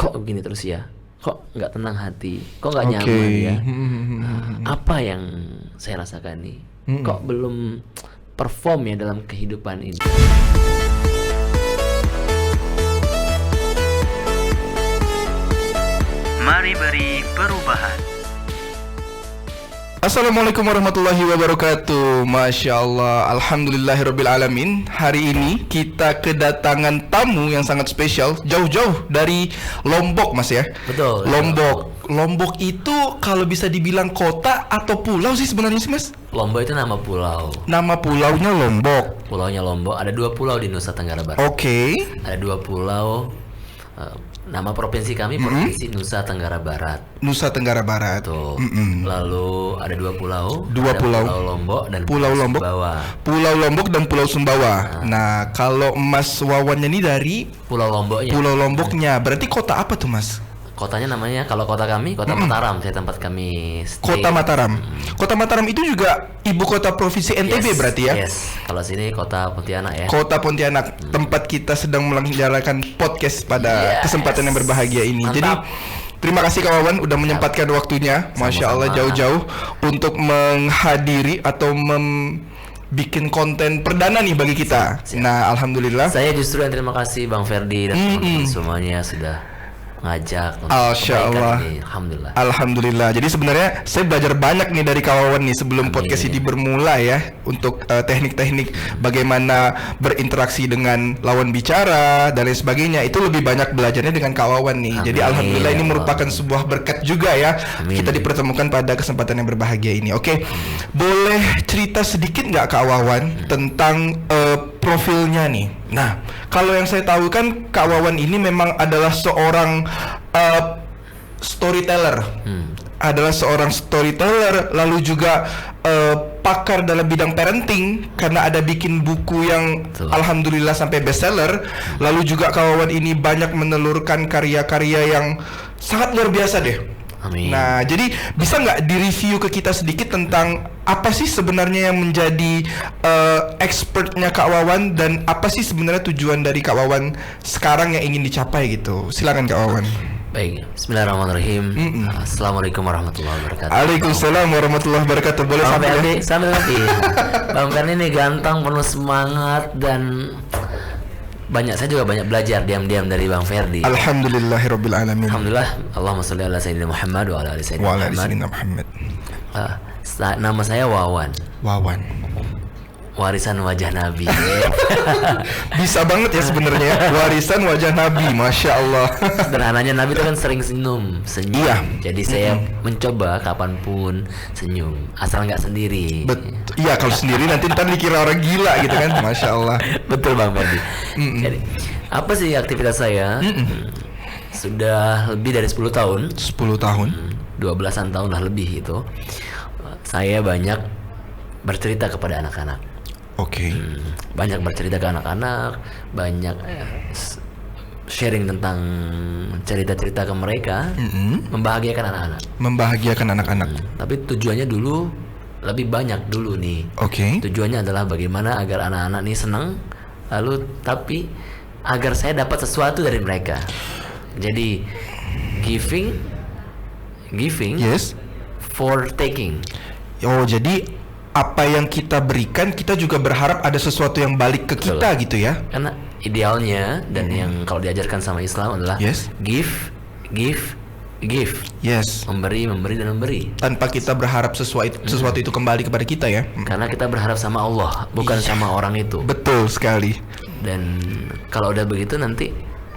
kok begini terus ya, kok nggak tenang hati, kok nggak nyaman ya. Apa yang saya rasakan nih, kok belum perform ya dalam kehidupan ini. Mari beri perubahan. Assalamualaikum warahmatullahi wabarakatuh. Masya Allah, alhamdulillahirabbil alamin. Hari ini kita kedatangan tamu yang sangat spesial, jauh-jauh dari Lombok, Mas ya. Betul. Lombok itu kalau bisa dibilang kota atau pulau sih sebenarnya sih, Mas? Lombok itu nama pulau. Nama pulaunya Lombok. Pulaunya Lombok. Ada 2 pulau di Nusa Tenggara Barat. Oke. Ada 2 pulau. Nama provinsi kami provinsi Nusa Tenggara Barat. Nusa Tenggara Barat. Tuh. Lalu ada 2 pulau. Ada pulau. Pulau Lombok dan Pulau Lombok. Sumbawa. Pulau Lombok dan Pulau Sumbawa. Nah, kalau Mas Wawannya ini dari Pulau Lomboknya. Pulau Lomboknya. Berarti kota apa tuh, Mas? Kotanya namanya, kalau kota kami, Kota Mataram. Saya tempat kami stay. Kota Mataram. Kota Mataram itu juga ibu kota provinsi NTB berarti ya? Yes. Kalau sini Kota Pontianak ya. Kota Pontianak, tempat kita sedang menjalankan podcast pada kesempatan yang berbahagia ini. Mantap. Jadi terima kasih Kak Wawan udah menyempatkan waktunya, Masya Allah, jauh-jauh untuk menghadiri atau bikin konten perdana nih bagi kita. Siap. Nah, alhamdulillah. Saya justru yang terima kasih Bang Ferdi dan teman-teman semuanya sudah ngajak untuk Masya Allah. ini. Alhamdulillah. Alhamdulillah. Jadi sebenarnya saya belajar banyak nih dari kawan nih sebelum podcast ini bermula ya, untuk teknik-teknik bagaimana berinteraksi dengan lawan bicara dan lain sebagainya. Itu lebih banyak belajarnya dengan Kak Wawan nih. Jadi alhamdulillah ini merupakan sebuah berkat juga ya. Kita dipertemukan pada kesempatan yang berbahagia ini. Oke. Boleh cerita sedikit nggak Kak Wawan tentang profilnya nih? Nah, kalau yang saya tahu kan Kak Wawan ini memang adalah seorang storyteller. Adalah seorang storyteller, lalu juga pakar dalam bidang parenting karena ada bikin buku yang alhamdulillah sampai bestseller. Lalu juga Kak Wawan ini banyak menelurkan karya-karya yang sangat luar biasa deh. Amin. Nah, jadi bisa nggak direview ke kita sedikit tentang apa sih sebenarnya yang menjadi expertnya Kak Wawan dan apa sih sebenarnya tujuan dari Kak Wawan sekarang yang ingin dicapai gitu? Silakan Kak Wawan. Baik, Bismillahirrahmanirrahim. Assalamualaikum warahmatullahi wabarakatuh. Waalaikumsalam warahmatullahi wabarakatuh. Boleh sambil nanti. Bang Ferdi ini ganteng, penuh semangat dan saya juga banyak belajar diam-diam dari Bang Ferdi. Alhamdulillahirabbil alamin. Alhamdulillah. Allahumma sholli ala sayyidina Muhammad wa ala ali sayyidina Wa ala ali Muhammad. sayyidina Muhammad. Nama saya Wawan. Wawan. Warisan wajah Nabi. Bisa banget ya sebenarnya. Warisan wajah Nabi, Masya Allah. Sederhananya Nabi itu kan sering senyum. Iya. Jadi saya mencoba kapanpun senyum, asal nggak sendiri. Iya, kalau sendiri nanti ntar dikira orang gila gitu kan. Masya Allah. Betul Bang Ferdi. Jadi apa sih aktivitas saya? Sudah lebih dari 10 tahun. 10 tahun. 12-an tahun lah lebih itu. Saya banyak bercerita kepada anak-anak. Oke. Banyak bercerita ke anak-anak, banyak sharing tentang cerita-cerita ke mereka, membahagiakan anak-anak. Membahagiakan anak-anak. Tapi tujuannya dulu lebih banyak dulu nih. Oke. Tujuannya adalah bagaimana agar anak-anak nih senang, lalu tapi agar saya dapat sesuatu dari mereka. Jadi giving Yes. for taking. Oh, jadi apa yang kita berikan kita juga berharap ada sesuatu yang balik ke kita gitu ya. Karena idealnya dan yang kalau diajarkan sama Islam adalah Yes. give. Yes. Memberi dan memberi. Tanpa kita berharap sesuatu itu kembali kepada kita ya. Karena kita berharap sama Allah, bukan sama orang itu. Betul sekali. Dan kalau udah begitu nanti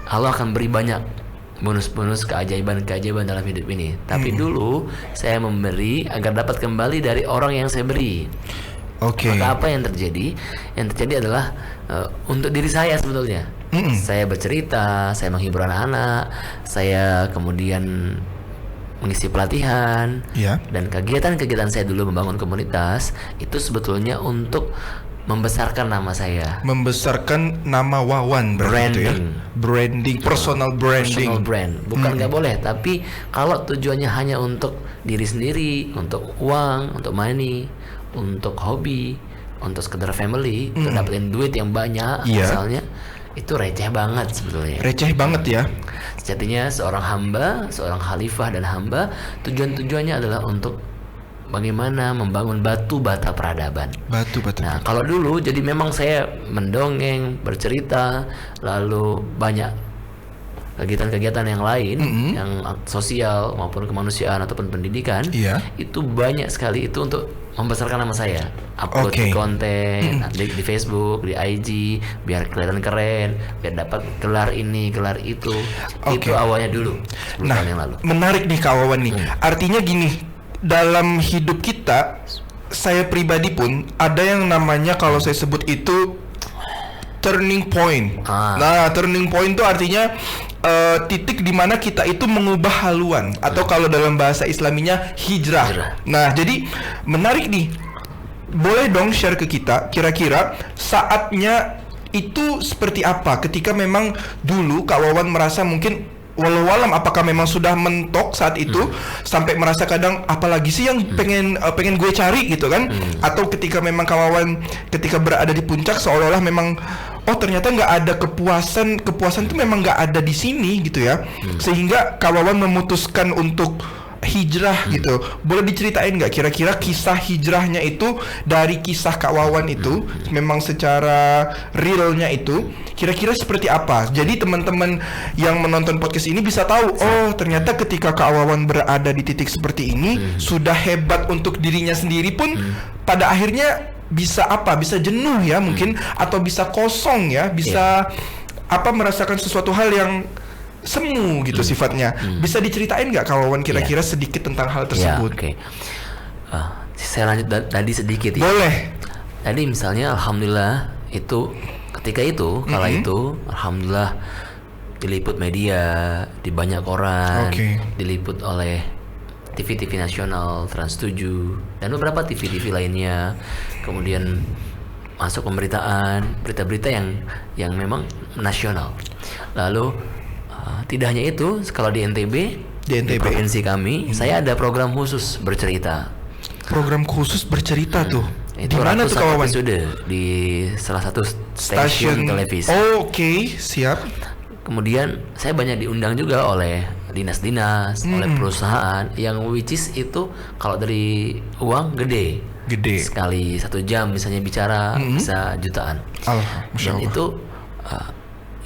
Allah akan beri banyak bonus-bonus keajaiban dalam hidup ini. Tapi dulu saya memberi agar dapat kembali dari orang yang saya beri. Oke. Maka apa yang terjadi? Yang terjadi adalah untuk diri saya sebetulnya. Saya bercerita, saya menghibur anak-anak, saya kemudian mengisi pelatihan, dan kegiatan-kegiatan saya dulu membangun komunitas itu sebetulnya untuk membesarkan nama saya, membesarkan nama Wawan, branding, personal branding, personal brand. Bukan nggak boleh, tapi kalau tujuannya hanya untuk diri sendiri, untuk uang, untuk money, untuk hobi, untuk sekedar family, untuk dapetin duit yang banyak, misalnya, itu receh banget sebetulnya. Receh banget ya. Sejatinya seorang hamba, seorang khalifah dan hamba, tujuannya adalah untuk bagaimana membangun batu bata peradaban. Batu bata. Nah, kalau dulu jadi memang saya mendongeng, bercerita, lalu banyak kegiatan-kegiatan yang lain, yang sosial maupun kemanusiaan ataupun pendidikan, itu banyak sekali itu untuk membesarkan nama saya. Upload di konten di Facebook, di IG, biar kelihatan keren, biar dapat gelar ini, gelar itu. Itu awalnya dulu 10 tahun yang lalu. Menarik nih Kak Wawan nih. Artinya gini, dalam hidup kita, saya pribadi pun ada yang namanya kalau saya sebut itu turning point. Nah, turning point itu artinya titik di mana kita itu mengubah haluan, atau kalau dalam bahasa Islaminya hijrah. Nah, jadi menarik nih. Boleh dong share ke kita kira-kira saatnya itu seperti apa ketika memang dulu Kak Wawan merasa mungkin walau alam apakah memang sudah mentok saat itu sampai merasa kadang apalagi sih yang pengen gue cari gitu kan, atau ketika memang Kak Wawan ketika berada di puncak seolah-olah memang ternyata nggak ada kepuasan itu memang nggak ada di sini gitu ya, sehingga Kak Wawan memutuskan untuk hijrah gitu. Boleh diceritain nggak kira-kira kisah hijrahnya itu dari kisah Kak Wawan itu memang secara realnya itu kira-kira seperti apa? Jadi teman-teman yang menonton podcast ini bisa tahu, ternyata ketika Kak Wawan berada di titik seperti ini sudah hebat untuk dirinya sendiri pun pada akhirnya bisa jenuh ya mungkin, atau bisa kosong ya, bisa merasakan sesuatu hal yang semu gitu sifatnya. Bisa diceritain nggak Kak Wawan kira-kira sedikit tentang hal tersebut? Saya lanjut tadi sedikit ya. Boleh. Tadi misalnya alhamdulillah itu ketika itu kala itu alhamdulillah diliput media di banyak koran, diliput oleh TV-TV nasional, Trans 7 dan beberapa TV-TV lainnya. Kemudian masuk pemberitaan, berita-berita yang memang nasional. Lalu tidak hanya itu, kalau di NTB, di provinsi kami, saya ada program khusus bercerita. Program khusus bercerita tuh. Itu mana tuh Kak Wawan? Episode di salah satu stasiun televisi. Siap. Kemudian saya banyak diundang juga oleh dinas-dinas, oleh perusahaan yang which is itu kalau dari uang gede. Sekali 1 jam misalnya bicara bisa jutaan. Dan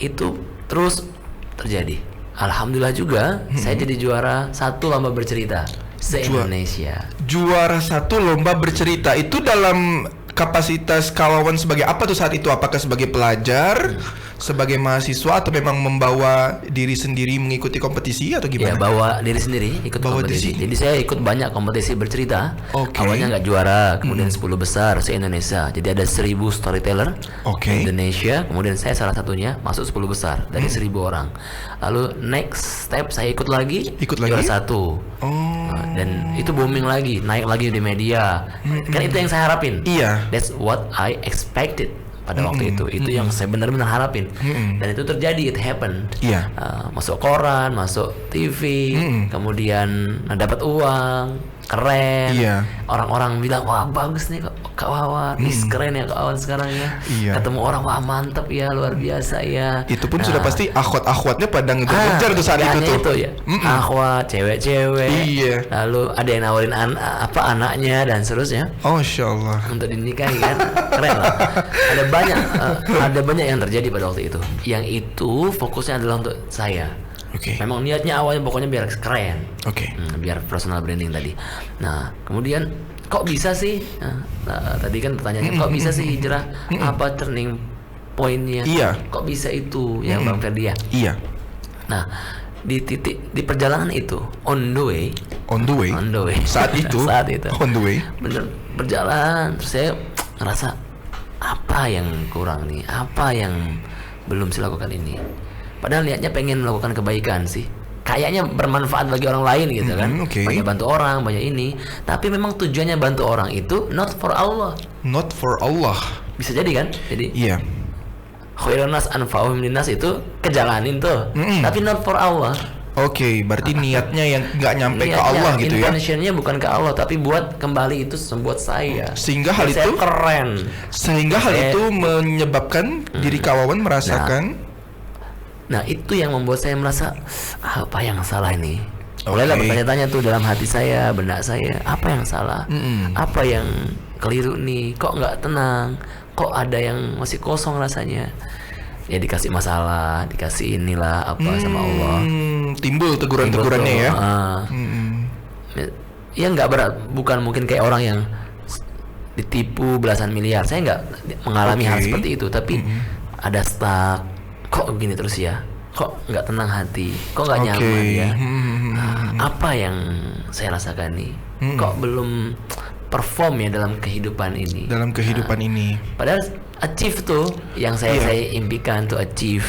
itu terus terjadi. Alhamdulillah juga saya jadi juara 1 lomba bercerita se-Indonesia. Juara 1 lomba bercerita itu dalam kapasitas Kak Wawan sebagai apa tuh saat itu? Apakah sebagai pelajar, sebagai mahasiswa, atau memang membawa diri sendiri mengikuti kompetisi atau gimana? Ya, bawa diri sendiri ikut kompetisi. Jadi saya ikut banyak kompetisi bercerita. Awalnya nggak juara, kemudian 10 besar se-Indonesia. Jadi ada 1000 storyteller Indonesia. Kemudian saya salah satunya masuk 10 besar dari 1000 orang. Lalu next step saya ikut lagi juara 1. Dan itu booming lagi, naik lagi di media. Kan itu yang saya harapin. Iya. That's what I expected pada waktu itu yang saya benar-benar harapin. Dan itu terjadi, it happened. Masuk koran, masuk TV, kemudian dapat uang, keren. Orang-orang bilang, wah bagus nih Kak Wawan, keren ya Kak Wawan sekarang ya. Ketemu orang, wah mantap ya, luar biasa ya. Itu pun sudah pasti akhwat-akhwatnya pada ngejar tuh saat itu tuh. Akhwat, cewek-cewek. Lalu ada yang nawarin anaknya dan seterusnya. Masya Allah. Untuk dinikahi kan, keren lah. Ada banyak yang terjadi pada waktu itu. Yang itu fokusnya adalah untuk saya. Memang niatnya awalnya pokoknya biar keren. Biar personal branding tadi. Nah, kemudian kok bisa sih? Nah, tadi kan pertanyaannya kok bisa sih hijrah? Apa turning point-nya? Kok bisa itu ya Bang Ferdi ya? Nah, di perjalanan itu on the way saat itu on the way bener berjalan, terus saya ngerasa apa yang kurang nih, apa yang belum saya lakukan ini. Padahal niatnya pengen melakukan kebaikan sih, kayaknya bermanfaat bagi orang lain gitu kan. Banyak bantu orang, banyak ini. Tapi memang tujuannya bantu orang itu not for Allah. Bisa jadi kan? Jadi khairun nas anfa'uhum linnas itu kejalanin tuh. Tapi not for Allah. Oke, berarti niatnya yang nggak nyampe ke Allah gitu ya? Intentionnya bukan ke Allah, tapi buat kembali itu membuat saya. Sehingga hal saya itu keren. Sehingga hal itu menyebabkan diri Kak Wawan merasakan. Nah itu yang membuat saya merasa apa yang salah ini. Mulailah bertanya-tanya tuh dalam hati saya, benak saya, apa yang salah, apa yang keliru nih, kok nggak tenang, kok ada yang masih kosong rasanya. Ya dikasih masalah, dikasih inilah apa sama Allah. Timbul teguran-tegurannya ya. Ya nggak berat, bukan mungkin kayak orang yang ditipu belasan miliar. Saya nggak mengalami hal seperti itu, tapi ada stuck. Kok begini terus ya? Kok nggak tenang hati? Kok nggak nyaman ya? Apa yang saya rasakan nih? Kok belum perform ya dalam kehidupan ini? Dalam kehidupan ini. Padahal achieve tuh yang saya impikan tuh achieve.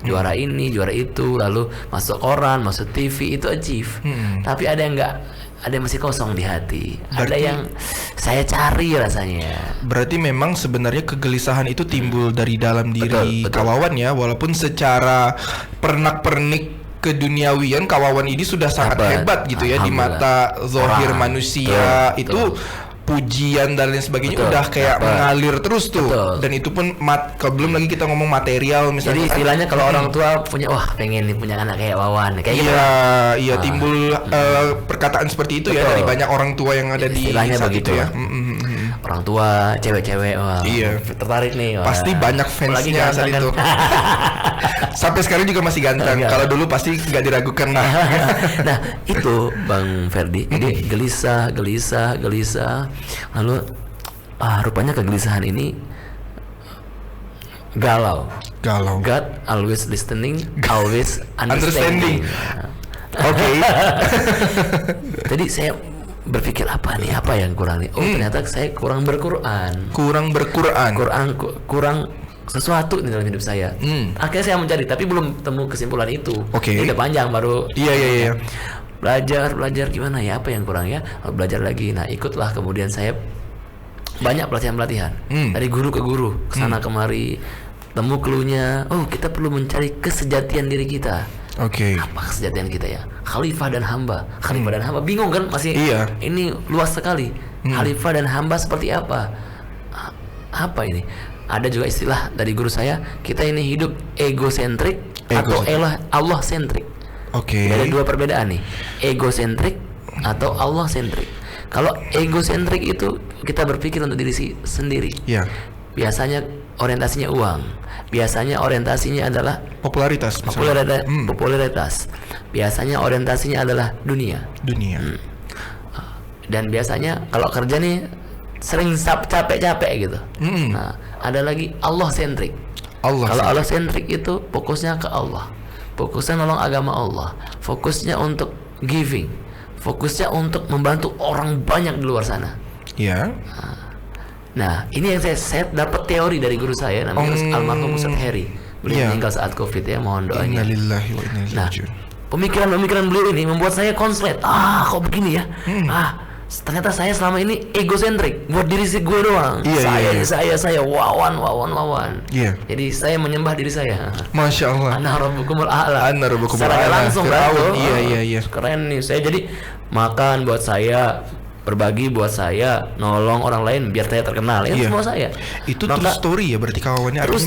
Juara ini, juara itu, lalu masuk koran, masuk TV itu achieve. Tapi ada yang nggak, ada yang masih kosong di hati. Ada yang saya cari rasanya. Berarti memang sebenarnya kegelisahan itu timbul dari dalam diri Kak Wawan ya, walaupun secara pernak-pernik keduniawian Kak Wawan ini sudah sangat hebat gitu ya di mata zahir manusia. Itu pujian dan lain sebagainya udah kayak mengalir terus tuh. Dan itu pun kalau belum lagi kita ngomong material misalnya. Jadi istilahnya kalau orang tua punya pengen nih punya anak kayak Wawan kayak gitu. Iya timbul perkataan seperti itu ya dari banyak orang tua yang ada di saat itu ya. Orang tua cewek-cewek tertarik nih. Pasti banyak fansnya saat itu. Sampai sekarang juga masih ganteng. Kalau dulu pasti nggak diragukan lah. Nah itu Bang Ferdi. Jadi gelisah. Lalu rupanya kegelisahan ini galau. God always listening, always understanding. Oke. Jadi saya berpikir apa yang kurang nih? Ternyata saya kurang berquran. Kurang sesuatu di dalam hidup saya. Akhirnya saya mencari, tapi belum temu kesimpulan itu. Ini udah panjang baru. Iya. Belajar gimana ya, apa yang kurang ya, belajar lagi. Nah ikutlah kemudian saya banyak pelatihan dari guru ke guru, kesana kemari, temu cluenya. Kita perlu mencari kesejatian diri kita. Apa kesejatian kita ya? Khalifah dan hamba. Bingung kan masih? Ini luas sekali. Khalifah dan hamba seperti apa? Apa ini? Ada juga istilah dari guru saya, kita ini hidup egosentrik atau Allah sentrik. Ada dua perbedaan nih, egosentrik atau Allah sentrik. Kalau egosentrik itu kita berpikir untuk diri sendiri. Biasanya orientasinya uang. Biasanya orientasinya adalah popularitas. Biasanya orientasinya adalah dunia. Dan biasanya kalau kerja nih sering capek-capek gitu. Nah, ada lagi Allah sentrik. Kalau Allah sentrik itu fokusnya ke Allah. Fokusnya nolong agama Allah, fokusnya untuk giving, fokusnya untuk membantu orang banyak di luar sana. Nah, ini yang saya dapat teori dari guru saya namanya almarhum Ustaz Heri. Beliau meninggal saat Covid ya, mohon doanya. Innalillahi wa inna ilaihi raji'un. Pemikiran beliau ini membuat saya konslet. Kok begini ya? Ternyata saya selama ini egosentrik, buat diri gue doang. Saya wawan. Jadi saya menyembah diri saya. Masya Allah. Ana rabbukumul a'la. Secara langsung kan. Iya. Keren nih. Saya jadi makan buat saya, berbagi buat saya, nolong orang lain biar saya terkenal. Semua saya. Itu true story ya berarti kawannya. True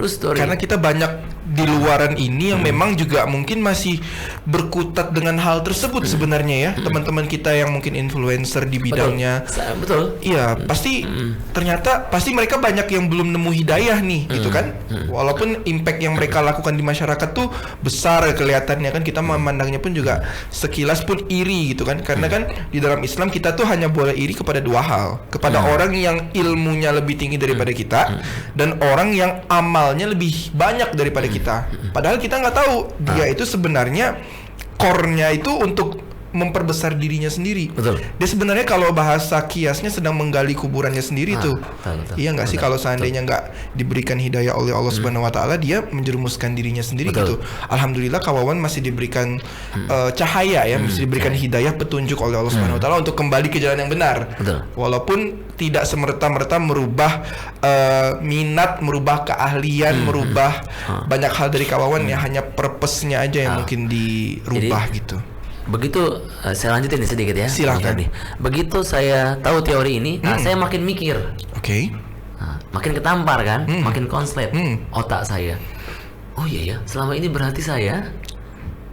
story. Karena kita banyak di luaran ini yang memang juga mungkin masih berkutat dengan hal tersebut sebenarnya ya. Teman-teman kita yang mungkin influencer di bidangnya. Betul. Iya, pasti ternyata mereka banyak yang belum nemu hidayah nih gitu kan. Walaupun impact yang mereka lakukan di masyarakat tuh besar kelihatannya kan, kita memandangnya pun juga sekilas pun iri gitu kan. Karena kan di dalam Islam kita tuh hanya boleh iri kepada dua hal, kepada orang yang ilmunya lebih tinggi daripada kita dan orang yang amalnya lebih banyak daripada kita. Padahal kita nggak tahu dia itu sebenarnya core-nya itu untuk memperbesar dirinya sendiri. Betul. Dia sebenarnya kalau bahasa kiasnya sedang menggali kuburannya sendiri tuh. Betul. Iya nggak sih, kalau seandainya nggak diberikan hidayah oleh Allah Subhanahu Wa Taala, dia menjerumuskan dirinya sendiri gitu. Alhamdulillah Kawawan masih diberikan cahaya ya, masih diberikan hidayah, petunjuk oleh Allah Subhanahu Wa Taala untuk kembali ke jalan yang benar. Betul. Walaupun tidak semerta-merta merubah minat, merubah keahlian, merubah banyak hal dari Kawawan ya, hanya purpose-nya aja yang mungkin dirubah. Jadi, gitu. Begitu saya lanjutin sedikit ya. Silakan. Begitu saya tahu teori ini, saya makin mikir. Oke. Makin ketampar kan, makin konslet otak saya. Oh iya ya, selama ini berarti saya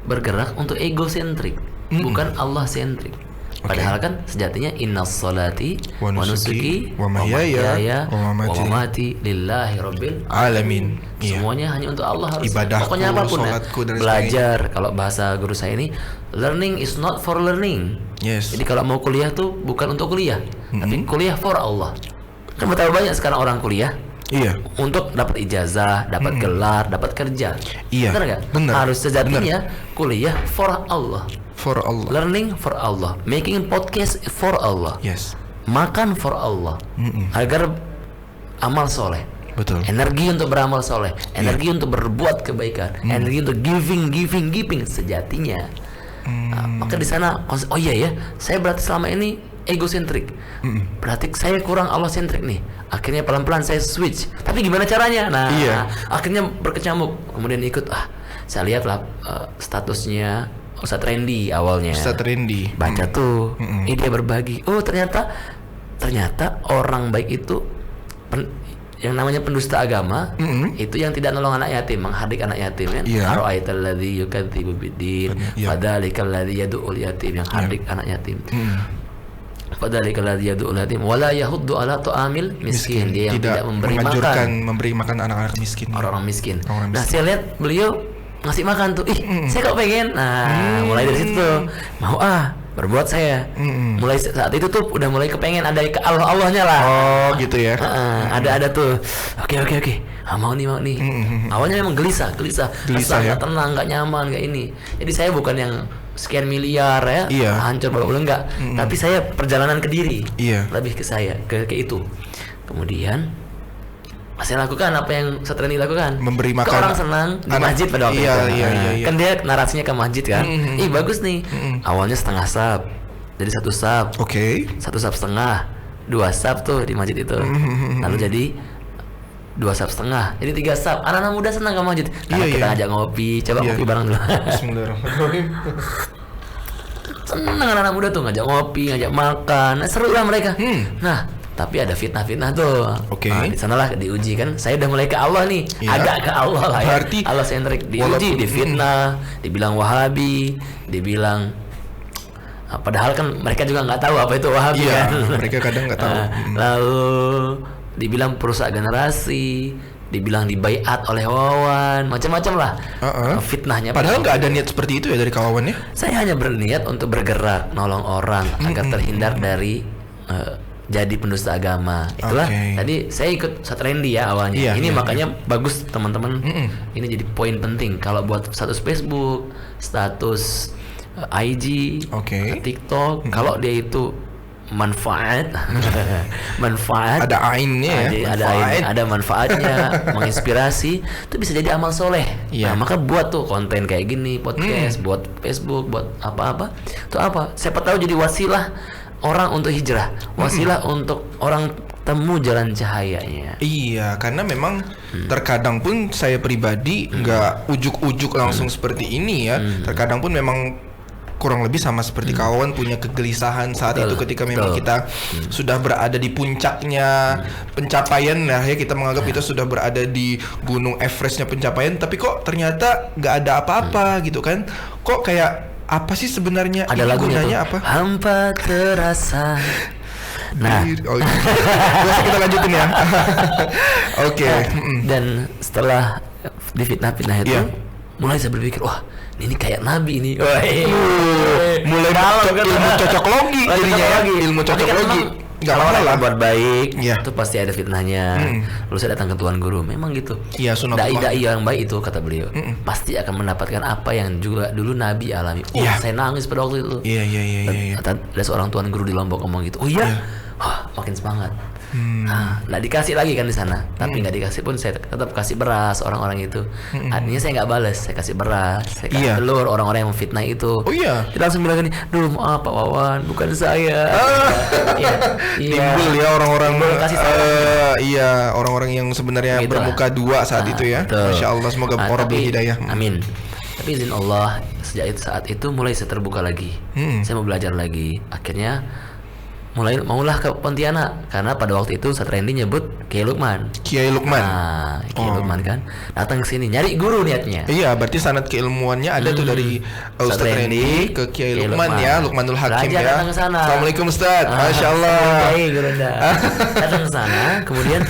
bergerak untuk egosentrik, bukan Allah sentrik. Padahal kan sejatinya innas salati wa nusuki wa mahyaya wa mamati lillahi rabbil alamin. Semuanya hanya untuk Allah, harus ibadahku, pokoknya apapun ya. Belajar, kalau bahasa guru saya ini, learning is not for learning. Yes. Jadi kalau mau kuliah tuh bukan untuk kuliah, tapi kuliah for Allah. Kan betapa banyak sekarang orang kuliah untuk dapat ijazah, dapat gelar, dapat kerja. Benar nggak? Benar. Harus sejatinya kuliah for Allah. For Allah. Learning for Allah. Making podcast for Allah. Yes. Makan for Allah. Agar amal soleh. Betul. Energi untuk beramal soleh. Energi untuk berbuat kebaikan. Energi untuk giving. Sejatinya. Maka di sana, oh iya ya, saya berarti selama ini egosentrik. Berarti saya kurang Allah sentrik nih. Akhirnya pelan-pelan saya switch. Tapi gimana caranya? Nah, akhirnya berkecamuk. Kemudian ikut. Saya lihatlah statusnya Ustadz Randy awalnya. Ustadz Randy. Baca tuh. Dia berbagi. Oh ternyata orang baik itu yang namanya pendusta agama itu yang tidak nolong anak yatim, menghardik anak yatim kan. Ara'aital ladzi yukadzibu biddin, fadzalikal ladzi yad'ul yatim, yang hardik anak yatim. Fadzalikal ladzi yad'ul yatim wala yahuddu ala ta'amil miskin. Dia yang tidak memberi makan anak-anak miskin. Orang-orang miskin. Nah, saya lihat beliau ngasih makan tuh, saya kok pengen. Nah, mulai dari situ tuh, mau berbuat saya. Mulai saat itu tuh udah mulai kepengen ada ke Allahnya lah. Oh gitu ya. Ada tuh. Oke. Mau nih. Awalnya memang gelisah ya. Nggak tenang, nggak nyaman, nggak ini. Jadi saya bukan yang sekian miliar ya, hancur babak belur, enggak. Tapi saya perjalanan ke diri. Lebih ke saya, ke itu. Kemudian saya lakukan apa yang Satrani lakukan, memberi makan ke orang senang di masjid pada waktu itu. Kan dia narasinya ke masjid kan. Bagus nih. Awalnya setengah sab, jadi 1 sab. 1 sab setengah, 2 sab tuh di masjid itu. Lalu jadi 2 sab setengah, jadi 3 sab. Anak-anak muda senang ke masjid. Karena kita ngajak ngopi, coba ngopi bareng dulu. Bismillahirrahmanirrahim. Senang anak-anak muda tuh ngajak ngopi, ngajak makan, seru lah mereka. Nah, tapi ada fitnah-fitnah tuh. Nah, di sanalah diuji kan. Saya udah mulai ke Allah nih. Agak ke Allah lah ya. Berarti Allah sentrik, diuji, difitnah, dibilang Wahabi, dibilang padahal kan mereka juga nggak tahu apa itu Wahabi kan. Mereka kadang nggak tahu. Lalu dibilang perusak generasi, dibilang dibaiat oleh Wawan, macam-macam lah fitnahnya. Padahal nggak ada niat seperti itu ya dari Kawawan ya. Saya hanya berniat untuk bergerak, nolong orang agar terhindar dari jadi pendusta agama. Itulah tadi saya ikut Ustadz Randy ya awalnya. Ini makanya bagus teman-teman. Ini jadi poin penting kalau buat status Facebook, status IG, TikTok. Kalau dia itu manfaat ada ainnya ya, ada manfaatnya, menginspirasi, itu bisa jadi amal soleh. Nah, maka buat tuh konten kayak gini, podcast, buat Facebook, buat apa-apa. Itu apa? Siapa tahu jadi wasilah orang untuk hijrah, wasilah untuk orang temu jalan cahayanya. Iya, karena memang terkadang pun saya pribadi nggak ujuk-ujuk langsung seperti ini ya. Terkadang pun memang kurang lebih sama seperti Kawawan, punya kegelisahan saat itu ketika memang kita sudah berada di puncaknya pencapaian. Nah ya, kita menganggap kita sudah berada di gunung Everestnya pencapaian, tapi kok ternyata nggak ada apa-apa gitu kan. Kok kayak apa sih sebenarnya? Ada lagunya tuh, apa? Hampa terasa. Nah, biasa kita lanjutin ya. Dan setelah difitnah-fitnah itu, mulai saya berpikir, wah ini kayak nabi ini. Mulai ilmu cocok logi jadinya ya, ilmu cocok logi. Nggak Kalau orang masalah. berbuat baik, Iya. itu pasti ada fitnahnya. Lalu saya datang ke Tuan Guru, memang gitu. Iya, sunatullah. Dai yang baik itu kata beliau, pasti akan mendapatkan apa yang juga dulu Nabi alami. Iya. Saya nangis pada waktu itu. Iya. Ada seorang Tuan Guru di Lombok ngomong gitu. Oh iya, wah, makin semangat. Nah, nggak dikasih lagi kan di sana, tapi nggak dikasih pun saya tetap kasih beras orang-orang itu. Artinya saya nggak balas, saya kasih beras, saya kasih Iya. telur orang-orang yang memfitnah itu. Oh iya. Dia langsung bilang gini, duh maaf Pak Wawan, bukan saya. Iya, Timbul ya orang-orang Timbul kasih sayang. iya, orang-orang yang sebenarnya Gitu bermuka lah. dua saat itu ya. Betul. Masya Allah, semoga orang tapi- berhidayah. Amin. Tapi izin Allah, sejak saat itu mulai saya terbuka lagi. Saya mau belajar lagi. Akhirnya maulah ke Pontianak karena pada waktu itu Ustaz Randy nyebut Kiai Lukman. Kiai Lukman. Nah, Kiai Lukman kan datang ke sini nyari guru niatnya. Iya, berarti sanad keilmuannya ada tuh dari Ustaz Randy ke Kiai Lukman ya, Lukmanul Hakim Belajar ya. datang ke sana. Assalamualaikum Ustaz. Masya Allah. Baik, Guru Anda. Datang ke sana, kemudian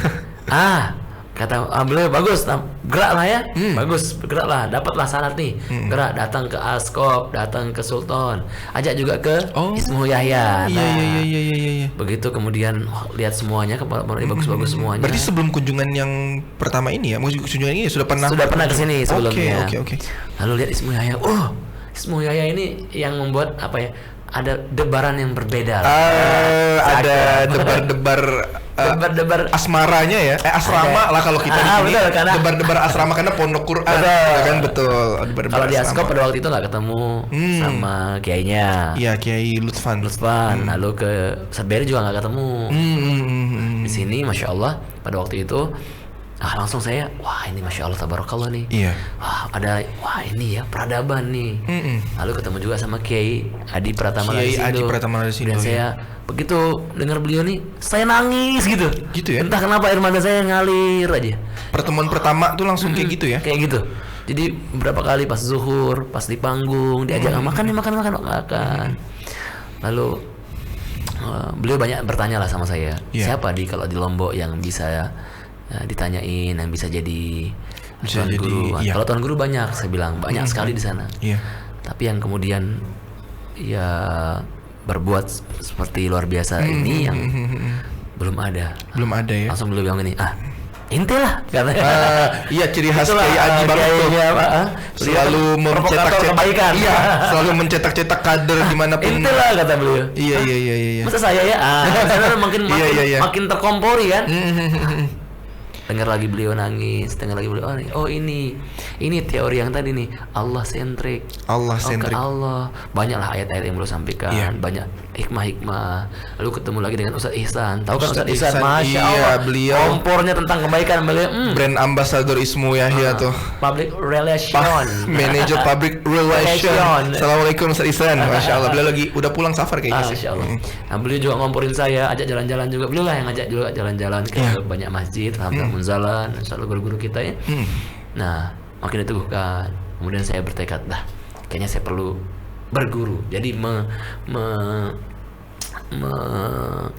kata beliau bagus, geraklah ya, bagus, geraklah, dapatlah sanad nih, gerak, datang ke Askop, datang ke Sultan, ajak juga ke Ismu Yahya. Iya. Begitu kemudian lihat semuanya, bagus-bagus semuanya. Berarti sebelum kunjungan yang pertama ini ya, kunjungan ini sudah pernah ke sini sebelumnya. Oke. Lalu lihat Ismu Yahya, Ismu Yahya ini yang membuat apa ya? Ada debaran yang berbeda. Ada debar-debar Debar-debar asmaranya ya, asrama lah kalau kita di sini. betul, karena- Debar-debar asrama karena pondok Quran. Betul. Ya kan betul. Debar-debar Kalau di asrama. Askop pada waktu itu nggak ketemu sama kiainya. Iya, Kiai Lutfan. Lalu ke Ustaz Beri juga nggak ketemu. Di sini Masya Allah pada waktu itu langsung saya ini Masya Allah tabarakallah nih. Iya. Ini ya peradaban nih. Lalu ketemu juga sama Kiai Adi Pratama Kiai Lasindo. Adi Pratama Lasindo, Dan saya begitu dengar beliau nih, saya nangis gitu. Gitu ya? Entah kenapa air mata saya ngalir aja. Pertemuan pertama tuh langsung kayak gitu ya. Kayak gitu. Jadi beberapa kali pas zuhur, pas di panggung diajak makan. Lalu beliau banyak bertanya lah sama saya. Iya. Siapa kalau di Lombok yang bisa ditanyain, yang bisa jadi tuan jadi, guru. iya. Kalau tuan guru banyak, saya bilang banyak sekali di sana. Iya. Tapi yang kemudian ya berbuat seperti luar biasa ini yang belum ada. Belum ada ya. Langsung beliau bilang gini, inti lah katanya. Iya, ciri khas Itulah, Kiai Adi banget tuh. Kiainya, Selalu provokator kebaikan. Iya, selalu mencetak-cetak kader dimanapun. Inti lah kata beliau. Iya. Masa saya ya? Saya makin Iya. makin terkompori kan. Dengar lagi beliau nangis, dengar lagi beliau ini teori yang tadi nih, Allah sentrik. Allah Ke sentrik. Allah. Banyaklah ayat-ayat yang beliau sampaikan, Iya. banyak hikmah-hikmah. Lalu ketemu lagi dengan Ustadz Ihsan. Tahu kan Ustadz Ustadz Ihsan? Ihsan, Masya iya, Allah. beliau kompornya tentang kebaikan beliau. Brand ambassador Ismu Yahya tuh. Public relation. Manager public relation. Relation. Assalamualaikum Ustaz Ihsan. Masya Allah, beliau lagi udah pulang safar kayaknya sih. Masya Allah. Nah, beliau juga ngomporin saya, ajak jalan-jalan juga. Beliau lah yang ngajak juga jalan-jalan ke banyak masjid, alhamdulillah Munzalan, selalu guru-guru kita ya. Nah, makin diteguhkan. Kemudian saya bertekad, kayaknya saya perlu berguru. Jadi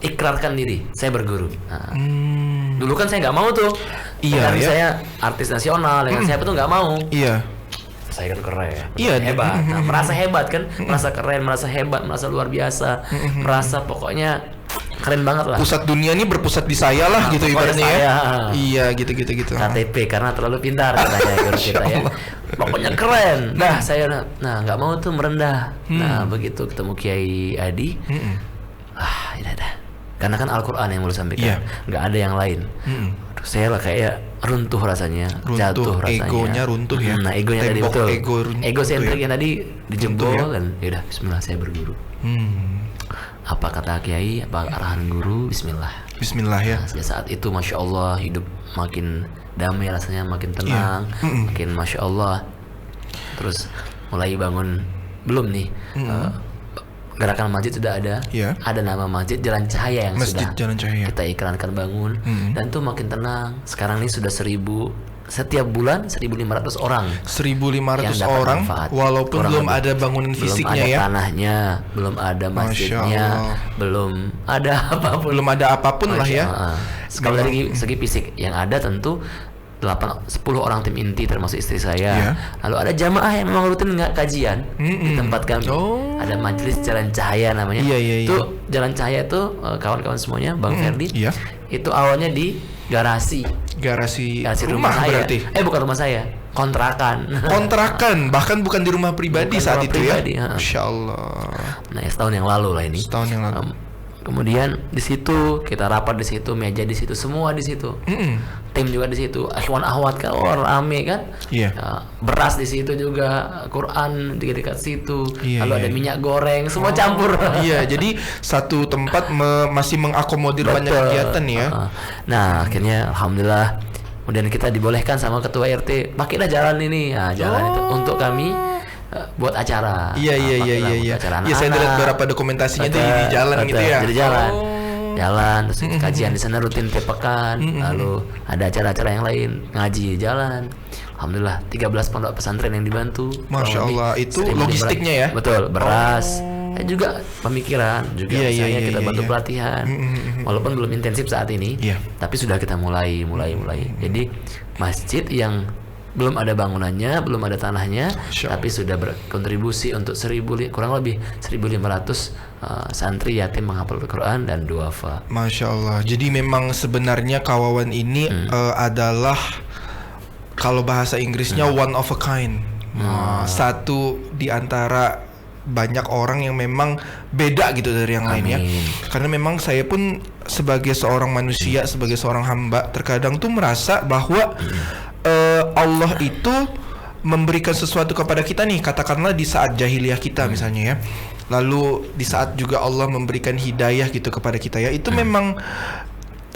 ikrarkan diri, saya berguru. Nah, dulu kan saya nggak mau tuh. Iya, Karena ya. saya artis nasional, dengan siapa tuh nggak mau. Iya. Saya kan keren, Iya, hebat. Nah, merasa hebat kan, merasa keren, merasa hebat, merasa luar biasa, merasa pokoknya keren banget lah. Pusat dunia ini berpusat di saya lah gitu pokoknya ibaratnya ya. saya. Iya, gitu. KTP karena terlalu pintar katanya guru kita ya. Pokoknya keren. Nah, saya nggak mau tuh merendah. Nah, begitu ketemu Kiai Adi, ya dah. Karena kan Al-Qur'an yang mau sampaikan, nggak ada yang lain. Aduh, saya lah kayak runtuh rasanya, jatuh rasanya. Egonya runtuh ya. Nah, egonya tadi Tembok betul. ego runtuh Ego sentrik ya. yang tadi dijebol Runtuh ya. kan. Yaudah, bismillah saya berguru. Apa kata Kiai, apa arahan guru, bismillah. Bismillah ya. Nah, sejak saat itu Masya Allah hidup makin damai rasanya, makin tenang, makin Masya Allah. Terus mulai bangun, belum nih, gerakan masjid sudah ada, ada nama masjid Jalan Cahaya yang Masjid sudah Jalan Cahaya. kita iklankan bangun, dan tuh makin tenang. Sekarang ini sudah 1000, setiap bulan 1.500 orang. 1.500 yang dapat orang, manfaat. walaupun Kurang belum lebih. ada bangunan fisiknya belum ada ya. tanahnya, belum ada masjidnya, Allah. belum ada apapun. Belum ada apapun lah ya. Kalau dari segi fisik yang ada tentu 10 orang tim inti termasuk istri saya. Iya. Lalu ada jamaah yang memang rutin nggak kajian di tempat kami. Ada majelis Jalan Cahaya namanya. Iya. Itu Jalan Cahaya itu kawan-kawan semuanya, Bang Ferdi. Iya. Itu awalnya di garasi rumah saya. Berarti. Bukan rumah saya, kontrakan. Kontrakan, bahkan bukan di rumah pribadi Bukan saat rumah itu pribadi, ya. Masya Allah. Nah, setahun yang lalu lah ini. Setahun yang lalu. Kemudian di situ kita rapat di situ, meja di situ, semua di situ. Tim juga di situ. Ikhwan akhwat kan rame kan. Iya. Beras di situ juga, Quran di dekat situ. Iya, Lalu ada minyak goreng, semua campur. Iya, jadi satu tempat masih mengakomodir banyak Betul. kegiatan ya. Nah, akhirnya alhamdulillah kemudian kita dibolehkan sama ketua RT, pakailah jalan ini. Nah, jalan itu untuk kami buat acara. Iya. Acara Iya, saya anak-anak. lihat beberapa dokumentasinya tuh di jalan gitu ya. Jadi jalan, terus kajian di sana rutin tiap pekan. Lalu ada acara-acara yang lain, ngaji di jalan. Alhamdulillah 13 pondok pesantren yang dibantu. Masya Kurang lebih Allah, itu 1.000 logistiknya ya? Betul, beras. Juga pemikiran, juga Iya, misalnya kita bantu iya. pelatihan. Walaupun belum intensif saat ini, Iya. tapi sudah kita mulai. Jadi masjid yang belum ada bangunannya, belum ada tanahnya, tapi sudah berkontribusi untuk kurang lebih 1.500 santri yatim menghafal Al-Quran dan duafa. Masya Allah. Jadi memang sebenarnya Kawawan ini adalah, kalau bahasa Inggrisnya one of a kind. Satu di antara banyak orang yang memang beda gitu dari yang lain ya. Karena memang saya pun sebagai seorang manusia, sebagai seorang hamba, terkadang tuh merasa bahwa Allah itu memberikan sesuatu kepada kita nih, katakanlah di saat jahiliyah kita misalnya ya. Lalu di saat juga Allah memberikan hidayah gitu kepada kita ya. Itu memang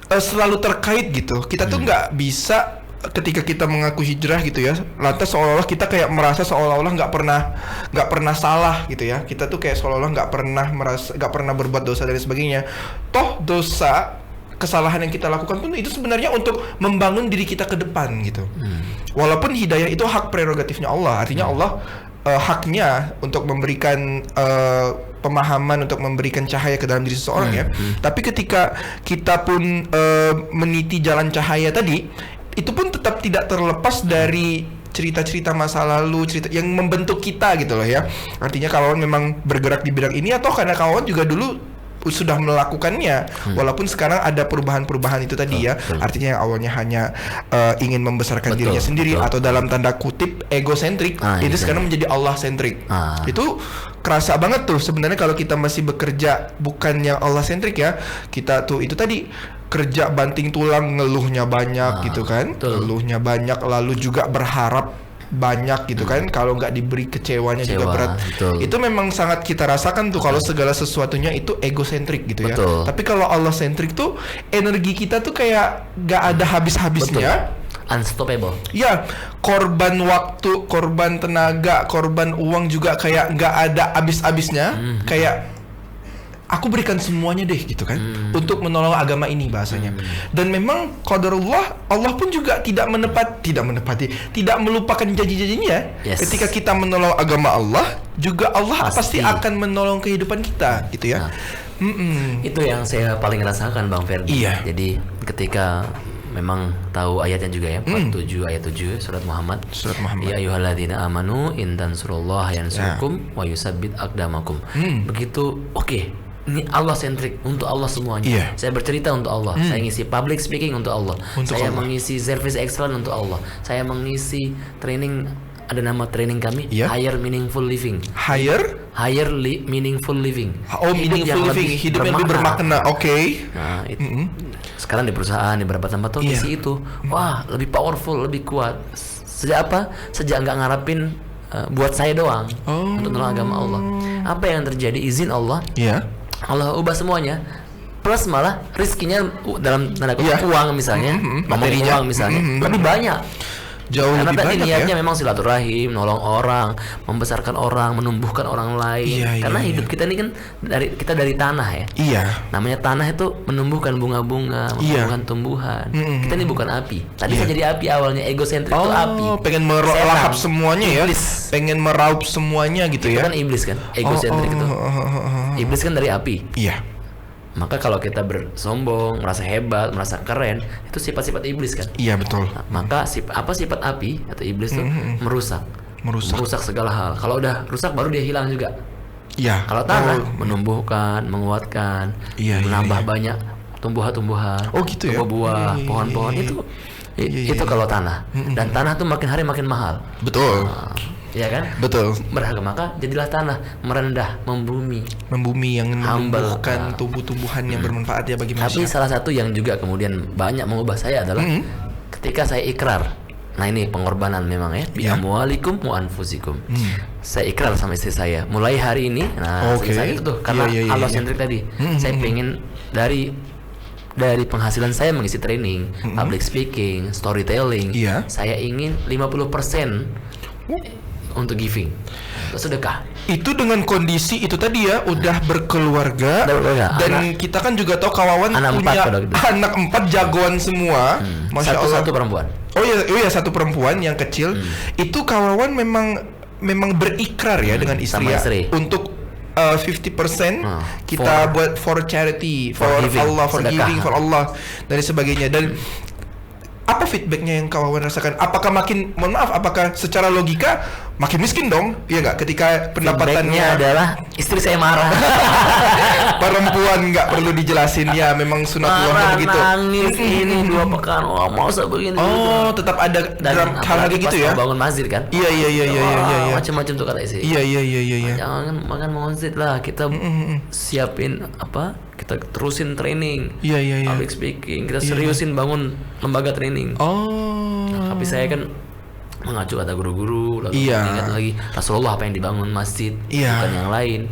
selalu terkait gitu. Kita tuh nggak bisa ketika kita mengaku hijrah gitu ya, lantas seolah-olah kita kayak merasa seolah-olah nggak pernah salah gitu ya. Kita tuh kayak seolah-olah nggak pernah berbuat dosa dan sebagainya. Toh dosa, kesalahan yang kita lakukan pun itu sebenarnya untuk membangun diri kita ke depan gitu. Walaupun hidayah itu hak prerogatifnya Allah, artinya Allah haknya untuk memberikan pemahaman, untuk memberikan cahaya ke dalam diri seseorang ya. Tapi ketika kita pun meniti jalan cahaya tadi, itu pun tetap tidak terlepas dari cerita-cerita masa lalu, cerita yang membentuk kita gitu loh ya. Artinya kawan memang bergerak di bidang ini atau karena kawan juga dulu sudah melakukannya, walaupun sekarang ada perubahan-perubahan itu tadi ya. Artinya yang awalnya hanya ingin membesarkan dirinya sendiri atau dalam tanda kutip egosentrik, itu sekarang menjadi Allah sentrik. Itu kerasa banget tuh sebenarnya kalau kita masih bekerja bukan yang Allah sentrik ya. Kita tuh itu tadi kerja banting tulang, ngeluhnya banyak gitu kan, ngeluhnya banyak, lalu juga berharap banyak gitu kan, kalau nggak diberi kecewanya juga berat. Itu memang sangat kita rasakan tuh kalau segala sesuatunya itu egosentrik gitu ya. Tapi kalau Allah sentrik tuh energi kita tuh kayak nggak ada habis-habisnya. Unstoppable. Ya, korban waktu, korban tenaga, korban uang juga kayak nggak ada habis-habisnya. Kayak aku berikan semuanya deh gitu kan, untuk menolong agama ini bahasanya. Dan memang qadarullah, Allah pun juga tidak melupakan janji-janjinya. Ketika kita menolong agama Allah, juga Allah pasti akan menolong kehidupan kita gitu ya. Itu yang saya paling rasakan Bang Ferdi. Iya. Jadi ketika memang tahu ayatnya juga ya, 47 ayat 7 surat Muhammad. Ya ayyuhalladzina amanu in tansurullaha yansurkum wa yusabbit aqdamakum. Begitu ini Allah sentrik, untuk Allah semuanya. Saya bercerita untuk Allah. Saya ngisi public speaking untuk Allah. Saya mengisi service excellence untuk Allah. Saya mengisi training, ada nama training kami, Higher Meaningful Living. Meaningful Living. Meaningful living, hidup yang lebih bermakna. Nah, itu sekarang di perusahaan di beberapa tempat tuh isi itu. Wah, lebih powerful, lebih kuat. Sejak apa? Sejak nggak ngarapin buat saya doang untuk menolong agama Allah. Apa yang terjadi? Izin Allah. Allah ubah semuanya, plus malah rizkinya dalam tanda kutip uang misalnya, materinya uang misalnya lebih banyak. Jauh karena lebih tadi banyak niatnya ya. memang silaturahim, nolong orang, membesarkan orang, menumbuhkan orang lain. Karena hidup kita ini kan kita dari tanah ya. Namanya tanah itu menumbuhkan bunga-bunga, menumbuhkan tumbuhan. Kita ini bukan api. Tadi saya jadi api awalnya, egosentrik itu api. Pengen melahap semuanya ya. Pengen meraup semuanya gitu itu ya. Kan iblis kan, egosentrik itu. Iblis kan dari api. Maka kalau kita bersombong, merasa hebat, merasa keren, itu sifat-sifat iblis kan. Iya betul. Nah, maka sifat api atau iblis tuh merusak segala hal. Kalau udah rusak baru dia hilang juga. Iya. Kalau tanah menumbuhkan, menguatkan, menambah banyak tumbuhan-tumbuhan, Oh gitu ya. tumbuh buah, pohon-pohon itu. Itu kalau tanah. Dan tanah tuh makin hari makin mahal. Betul. Iya kan? Betul. Berharga, maka jadilah tanah merendah, membumi yang humble. menumbuhkan tumbuh-tumbuhan yang bermanfaat ya bagi Tapi manusia. salah satu yang juga kemudian banyak mengubah saya adalah ketika saya ikrar. Nah ini pengorbanan memang ya. Bi amwalikum wa anfusikum. Saya ikrar sama istri saya. Mulai hari ini, selesai itu tuh karena Allah sentrik tadi. Saya pengen dari penghasilan saya mengisi training, public speaking, storytelling. Saya ingin 50% untuk giving, untuk sedekah. Itu dengan kondisi itu tadi ya, udah berkeluarga, dan kita kan juga tahu Kawawan punya anak 4 jagoan semua. Masya Allah. Satu perempuan. Oh iya, satu perempuan yang kecil. Itu Kawawan memang berikrar ya dengan istri, sama istri. untuk 50% kita buat for charity, for giving, Allah, for sedekah, giving for Allah dan sebagainya. Dan apa feedbacknya yang Kawawan rasakan? Apakah apakah secara logika makin miskin dong? Iya nggak? Ketika pendapatannya adalah istri saya marah. Perempuan nggak perlu dijelasin ya, memang sunatullah begitu. Nangis ini 2 pekan. Oh, masa begini? Oh, tetap ada dalam hal gitu ya? Bangun masjid kan? Iya. Macam-macam tuh kata istri. Iya. Jangan makan masjid lah. Kita siapin apa? Kita terusin training. Iya. Public speaking. Kita seriusin bangun lembaga training. Tapi saya kan mengacu kata guru-guru, lalu ingat lagi Rasulullah apa yang dibangun masjid, bukan yang lain.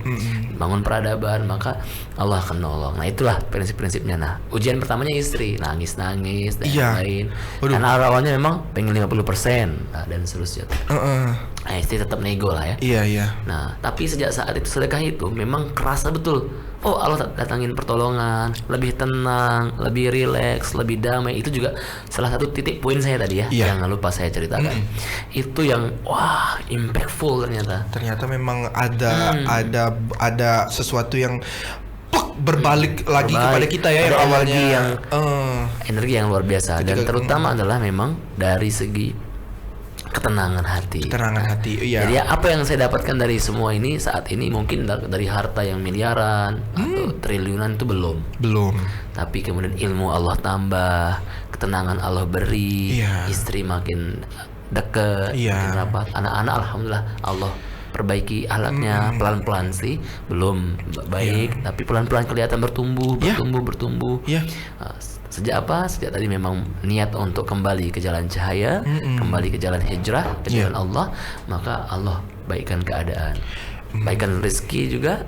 Bangun peradaban, maka Allah akan nolong. Nah itulah prinsip-prinsipnya. Nah ujian pertamanya istri, nangis dan lain. Karena awalnya memang pengen 50%, dan seterusnya. Nah istri tetap nego lah ya. Iya. Nah tapi sejak saat itu sedekah itu memang kerasa betul. Oh Allah datangin pertolongan, lebih tenang, lebih rileks, lebih damai. Itu juga salah satu titik poin saya tadi ya, yang lupa saya ceritakan. Itu yang impactful ternyata. Ternyata memang ada sesuatu yang berbalik lagi kepada kita ya, yang awalnya energi yang luar biasa. Dan terutama adalah memang dari segi ketenangan hati. Jadi apa yang saya dapatkan dari semua ini saat ini, mungkin dari harta yang miliaran atau triliunan itu belum. Tapi kemudian ilmu Allah tambah, ketenangan Allah beri, istri makin dekat, makin rapat, anak-anak alhamdulillah Allah perbaiki alatnya pelan-pelan sih, belum baik, tapi pelan-pelan kelihatan bertumbuh. Sejak tadi memang niat untuk kembali ke jalan cahaya, kembali ke jalan hijrah, ke jalan Allah, maka Allah baikkan keadaan, baikkan rezeki juga.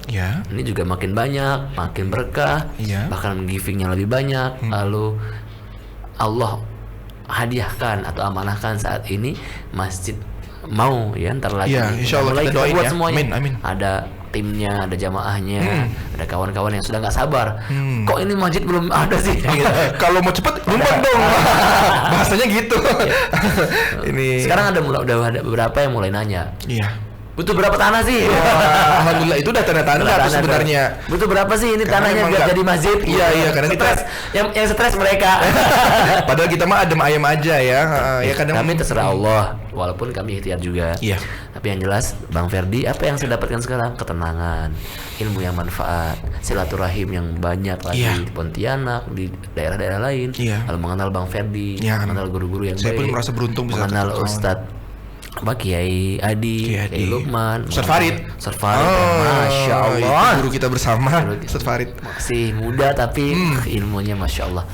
Ini juga makin banyak, makin berkah, bahkan givingnya lebih banyak. Lalu Allah hadiahkan atau amanahkan saat ini masjid mau ntar lagi. Insyaallah kita doain buat ya. Semuanya. Amin. Ada timnya, ada jamaahnya, ada kawan-kawan yang sudah nggak sabar. Kok ini masjid belum ada sih? Kalau mau cepet nyumbang dong. Bahasanya gitu. Ini sekarang udah ada beberapa yang mulai nanya. Butuh berapa tanah sih? Alhamdulillah itu udah tanda-tanda tuh sebenarnya. Butuh berapa sih ini tanahnya biar jadi masjid? Iya, karena kita yang stres mereka. Padahal kita mah adem ayam aja ya. Kadang kami terserah Allah, walaupun kami ikhtiar juga. Tapi yang jelas Bang Ferdi, apa yang saya dapatkan sekarang? Ketenangan, ilmu yang manfaat, silaturahim yang banyak lagi di Pontianak, di daerah-daerah lain. Lalu mengenal Bang Ferdi, mengenal guru-guru yang saya baik. Saya pun merasa beruntung bisa mengenal Ustadz Kiai Adi, Kiai Lukman, Ustadz Farid. Masya Allah, guru kita bersama, Ustadz Farid. Masih muda tapi ilmunya Masya Allah.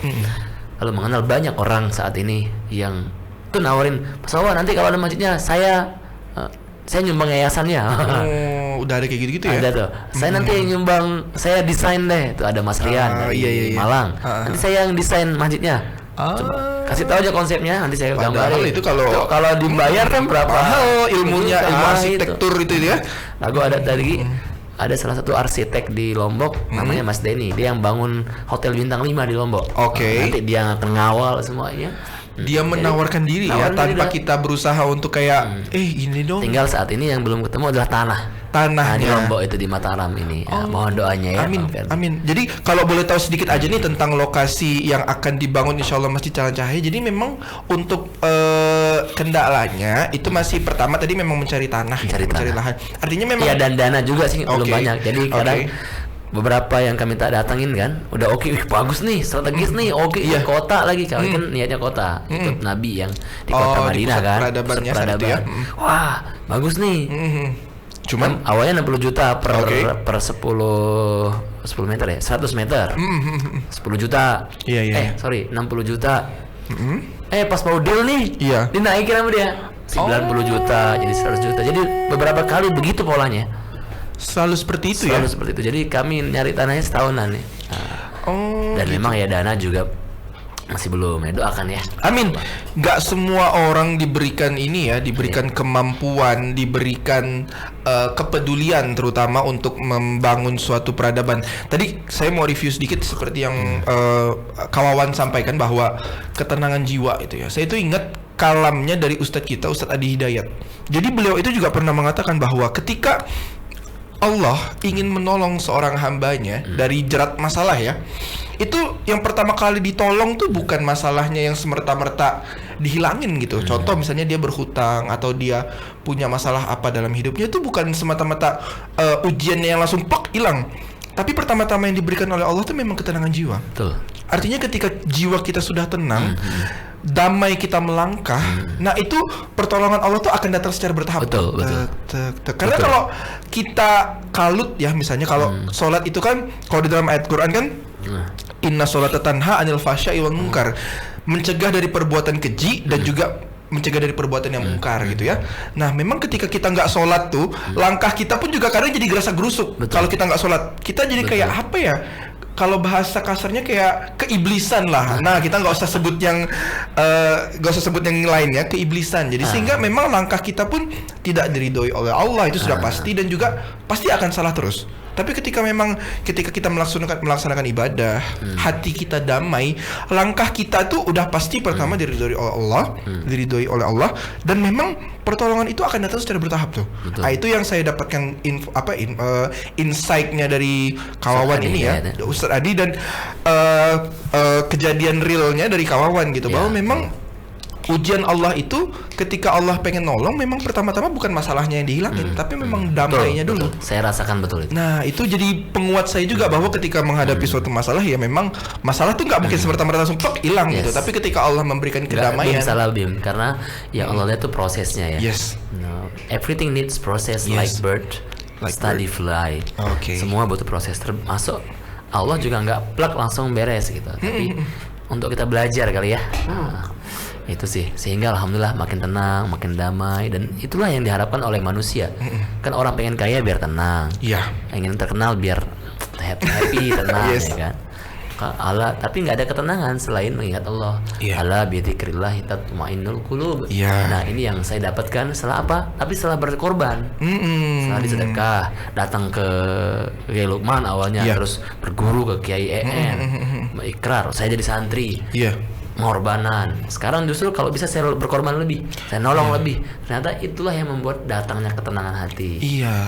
Lalu mengenal banyak orang saat ini yang tuh nawarin, Mas Wawan nanti kalau ada masjidnya saya nyumbang yayasannya. Udah ada kayak gitu-gitu ya? Ada tuh. Saya nanti nyumbang, saya desain deh. Tuh ada Mas Rian dari Malang. Nanti saya yang desain masjidnya. Coba kasih tahu aja konsepnya, nanti saya gambarin. Itu kalau dibayar kan berapa? Ilmunya, ilmu arsitektur itu ya. Lalu ada salah satu arsitek di Lombok namanya Mas Denny. Dia yang bangun hotel bintang 5 di Lombok. Nanti dia akan ngawal semuanya. Dia menawarkan diri ya tanpa kita berusaha untuk kayak ini dong. Tinggal saat ini yang belum ketemu adalah tanah di Tanahnya. Lombok itu di Mataram ini. Ya, mohon doanya ya. Amin, Pak Ferdi. amin. Jadi kalau boleh tahu sedikit aja nih tentang lokasi yang akan dibangun insya Allah Masjid Jalan Cahaya. Jadi memang untuk kendalanya itu masih pertama tadi memang mencari tanah, mencari lahan. Artinya memang Iya, dan dana juga sih belum banyak. Jadi kadang beberapa yang kami tak datangin kan udah oke, bagus nih, strategis nih, oke, kota lagi kali kan niatnya kota itu Nabi yang di kota Madinah kan, peradabannya pusat saat itu ya. Wah bagus nih. Cuman awalnya 60 juta per 10 meter ya, 100 meter 10 juta. Sorry 60 juta. Pas mau deal nih dinaikin sama dia 90 juta jadi 100 juta. Jadi beberapa kali begitu polanya. Selalu seperti itu Selalu seperti itu. Jadi kami nyari tanahnya setahunan nih. Dan memang ya dana juga masih belum, ya doakan ya. Amin. Nggak semua orang diberikan ini ya, diberikan kemampuan, diberikan kepedulian terutama untuk membangun suatu peradaban. Tadi saya mau review sedikit seperti yang Kawawan sampaikan bahwa ketenangan jiwa itu ya. Saya itu ingat kalamnya dari Ustadz kita, Ustadz Adi Hidayat. Jadi beliau itu juga pernah mengatakan bahwa ketika Allah ingin menolong seorang hambanya dari jerat masalah ya, itu yang pertama kali ditolong tuh bukan masalahnya yang semerta-merta dihilangin gitu. Contoh misalnya dia berhutang atau dia punya masalah apa dalam hidupnya, itu bukan semata-mata ujiannya yang langsung plak hilang. Tapi pertama-tama yang diberikan oleh Allah tuh memang ketenangan jiwa. Betul. Artinya ketika jiwa kita sudah tenang, damai kita melangkah, nah itu pertolongan Allah tuh akan datang secara bertahap. Betul. Karena kalau kita kalut ya, misalnya kalau sholat itu kan, kalau di dalam ayat Quran kan, inna sholata tanha anil fahsya'i wal munkar, mencegah dari perbuatan keji dan juga mencegah dari perbuatan yang mungkar gitu ya. Nah memang ketika kita nggak sholat tuh, langkah kita pun juga kadang jadi gerasa gerusuk. Kalau kita nggak sholat, kita jadi kayak apa ya? Kalau bahasa kasarnya kayak keiblisan lah. Nah kita nggak usah sebut yang lainnya, keiblisan. Jadi sehingga memang langkah kita pun tidak diridhoi oleh Allah, itu sudah pasti, dan juga pasti akan salah terus. Tapi ketika kita melaksanakan ibadah, hati kita damai, langkah kita tuh udah pasti pertama diridhoi oleh Allah, dan memang pertolongan itu akan datang secara bertahap tuh. Nah, itu yang saya dapatkan insight-nya dari Kawawan ini ya, Ustadz Adi, dan kejadian realnya dari Kawawan gitu, bahwa memang ujian Allah itu ketika Allah pengen nolong, memang pertama-tama bukan masalahnya yang dihilangin, tapi memang damainya dulu. Saya rasakan betul itu. Nah itu jadi penguat saya juga bahwa ketika menghadapi suatu masalah, ya memang masalah tuh nggak mungkin semerta-merta langsung plok hilang gitu. Tapi ketika Allah memberikan kedamaian, salah Bim, karena ya Allah lihat tuh prosesnya ya. No, everything needs process, like bird, study fly. Semua butuh proses, termasuk Allah juga nggak plak langsung beres gitu. Tapi untuk kita belajar kali ya. Itu sih, sehingga alhamdulillah makin tenang, makin damai, dan itulah yang diharapkan oleh manusia. Kan orang pengen kaya biar tenang, ingin terkenal biar happy, tenang, ya kan. Allah, tapi nggak ada ketenangan selain mengingat Allah. Ala bidzikrillah tatma'innul qulub. Nah ini yang saya dapatkan setelah apa? Tapi setelah berkorban, setelah disedekah, datang ke Kiai Lukman awalnya, terus berguru ke Kiai ikrar, saya jadi santri. Pengorbanan. Sekarang justru kalau bisa saya berkorban lebih, saya nolong lebih. Ternyata itulah yang membuat datangnya ketenangan hati.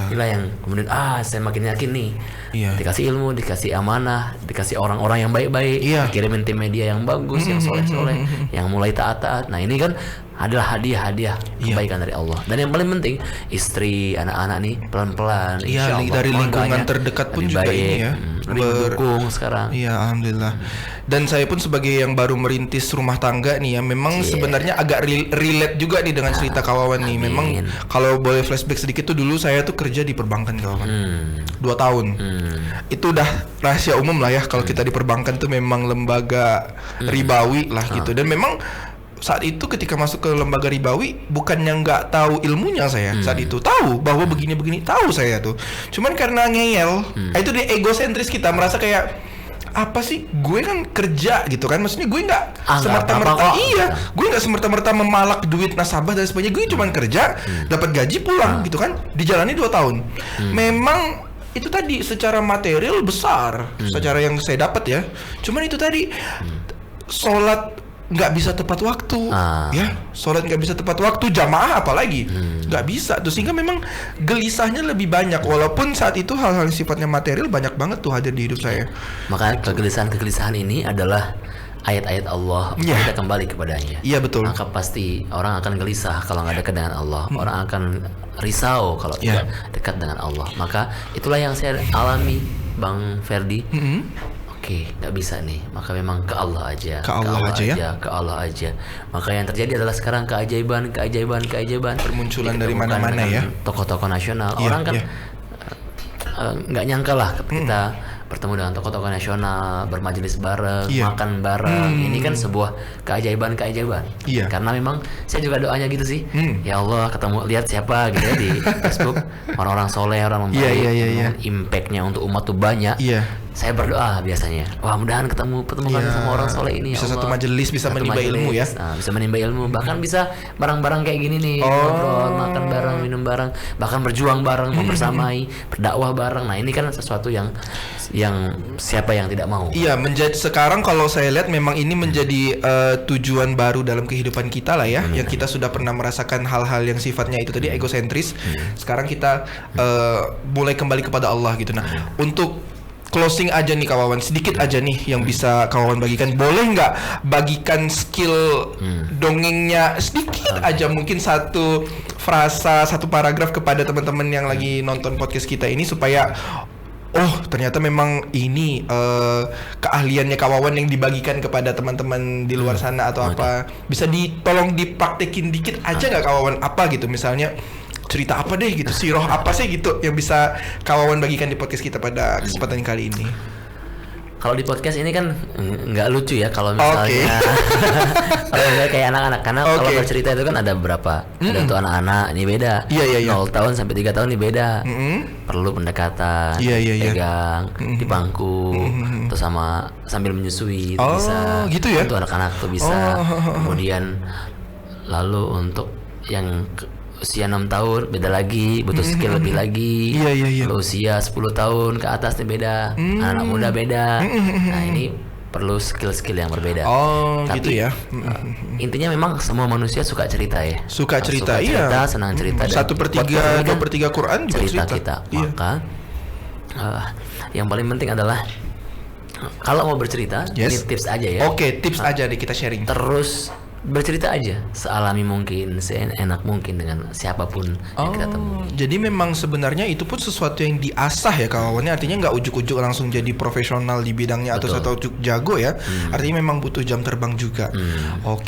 Itulah yang kemudian saya makin yakin nih. Dikasih ilmu, dikasih amanah, dikasih orang-orang yang baik-baik, dikirimin tim media yang bagus, yang soleh-soleh, yang mulai taat-taat. Nah ini kan adalah hadiah kebaikan dari Allah. Dan yang paling penting, istri, anak-anak nih pelan-pelan. Dari lingkungan terdekat pun juga baik, ini ya. Mendukung sekarang. Alhamdulillah. Dan saya pun sebagai yang baru merintis rumah tangga nih ya, memang sebenarnya agak relate juga nih dengan cerita Kawawan nih. Memang kalau boleh flashback sedikit tuh, dulu saya tuh kerja di perbankan Kawawan 2 tahun. Itu udah rahasia umum lah ya, kalau kita di perbankan tuh memang lembaga ribawi lah gitu. Dan memang saat itu ketika masuk ke lembaga ribawi, bukannya nggak tahu ilmunya saya, saat itu tahu bahwa begini-begini, tahu saya tuh. Cuman karena ngeyel, itu dia egosentris kita, merasa kayak apa sih, gue kan kerja gitu kan, maksudnya gue nggak semerta-merta gue nggak semerta-merta memalak duit nasabah dan sebagainya, gue cuma kerja, dapat gaji pulang gitu kan, dijalani 2 tahun. Memang itu tadi secara material besar, secara yang saya dapat ya, cuman itu tadi sholat nggak bisa tepat waktu, ya sholat nggak bisa tepat waktu, jamaah apalagi nggak bisa tuh, sehingga memang gelisahnya lebih banyak, walaupun saat itu hal-hal yang sifatnya material banyak banget tuh hadir di hidup saya. Maka kegelisahan ini adalah ayat-ayat Allah, kita kembali kepadanya. Iya betul. Maka pasti orang akan gelisah kalau nggak dekat dengan Allah, orang akan risau kalau tidak dekat dengan Allah. Maka itulah yang saya alami, Bang Ferdi. Oke, nggak bisa nih, maka memang ke Allah aja, ke Allah aja. Maka yang terjadi adalah sekarang keajaiban bermunculan dari mana-mana ya, tokoh-tokoh nasional. Orang kan nggak nyangka lah kita bertemu dengan tokoh-tokoh nasional, bermajelis bareng, makan bareng. Ini kan sebuah keajaiban. Karena memang saya juga doanya gitu sih. Ya Allah, ketemu, lihat siapa gitu ya di Facebook, orang-orang soleh, orang baik, impactnya untuk umat tuh banyak. Saya berdoa biasanya, wah mudahan ketemu sama orang soleh ini. Bisa ya Allah. Satu majelis, bisa menimba ilmu ya. Bisa menimba ilmu, bahkan bisa barang-barang kayak gini nih, ngobrol, makan bareng, minum bareng, bahkan berjuang bareng, membersamai, berdakwah bareng. Nah ini kan sesuatu yang siapa yang tidak mau. Iya, menjadi sekarang kalau saya lihat memang ini menjadi tujuan baru dalam kehidupan kita lah ya, yang kita sudah pernah merasakan hal-hal yang sifatnya itu tadi egosentris. Sekarang kita mulai kembali kepada Allah gitu. Nah, untuk closing aja nih kawan, sedikit aja nih yang bisa kawan bagikan. Boleh nggak bagikan skill dongengnya sedikit aja, mungkin satu frasa, satu paragraf kepada teman-teman yang lagi nonton podcast kita ini, supaya ternyata memang ini keahliannya kawan yang dibagikan kepada teman-teman di luar sana atau apa. Bisa tolong dipraktekin dikit aja nggak kawan, apa gitu, misalnya cerita apa deh gitu, siroh apa sih gitu yang bisa kawan bagikan di podcast kita pada kesempatan kali ini. Kalau di podcast ini kan nggak lucu ya kalau misalnya kalau misalnya kayak anak-anak, karena kalau bercerita itu kan ada berapa, ada untuk anak-anak ini beda, 0 tahun sampai 3 tahun ini beda, perlu pendekatan, pegang di bangku, terus sambil menyusui itu bisa, gitu ya? Untuk anak-anak tuh bisa. Kemudian lalu untuk yang usia 6 tahun beda lagi, butuh skill lebih lagi. Kalau usia 10 tahun ke atas nih beda, anak muda beda. Nah ini perlu skill-skill yang berbeda. Tapi, gitu ya. Intinya memang semua manusia suka cerita ya. Suka cerita, senang cerita. 1/3, 2/3 Quran juga cerita kita. Maka yang paling penting adalah kalau mau bercerita, ini tips aja ya. Tips aja deh kita sharing. Terus bercerita aja sealami mungkin, seenak mungkin dengan siapapun yang kita temui. Jadi memang sebenarnya itu pun sesuatu yang diasah ya kawannya, artinya nggak ujuk-ujuk langsung jadi profesional di bidangnya. Betul. Atau jago ya. Artinya memang butuh jam terbang juga.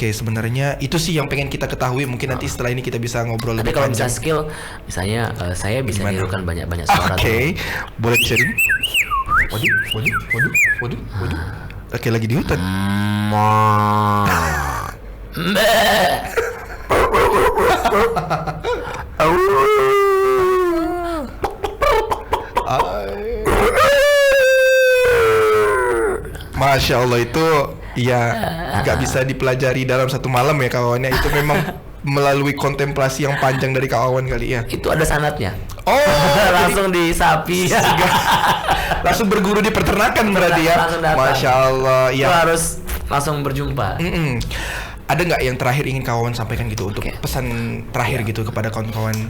Sebenarnya itu sih yang pengen kita ketahui. Mungkin nanti setelah ini kita bisa ngobrol lebih kalau panjang. Bisa skill, misalnya saya bisa nirukan banyak-banyak suara. Boleh sharing. Waduh. Lagi di hutan. Masya Allah, itu ya nggak bisa dipelajari dalam satu malam ya kawannya. Itu memang melalui kontemplasi yang panjang dari kawan kali ya. Itu ada sanatnya. Langsung di sapi. Langsung berguru di peternakan berarti ya. Masya Allah. Ya. Itu harus langsung berjumpa. Ada nggak yang terakhir ingin kawan sampaikan gitu, untuk pesan terakhir gitu kepada kawan-kawan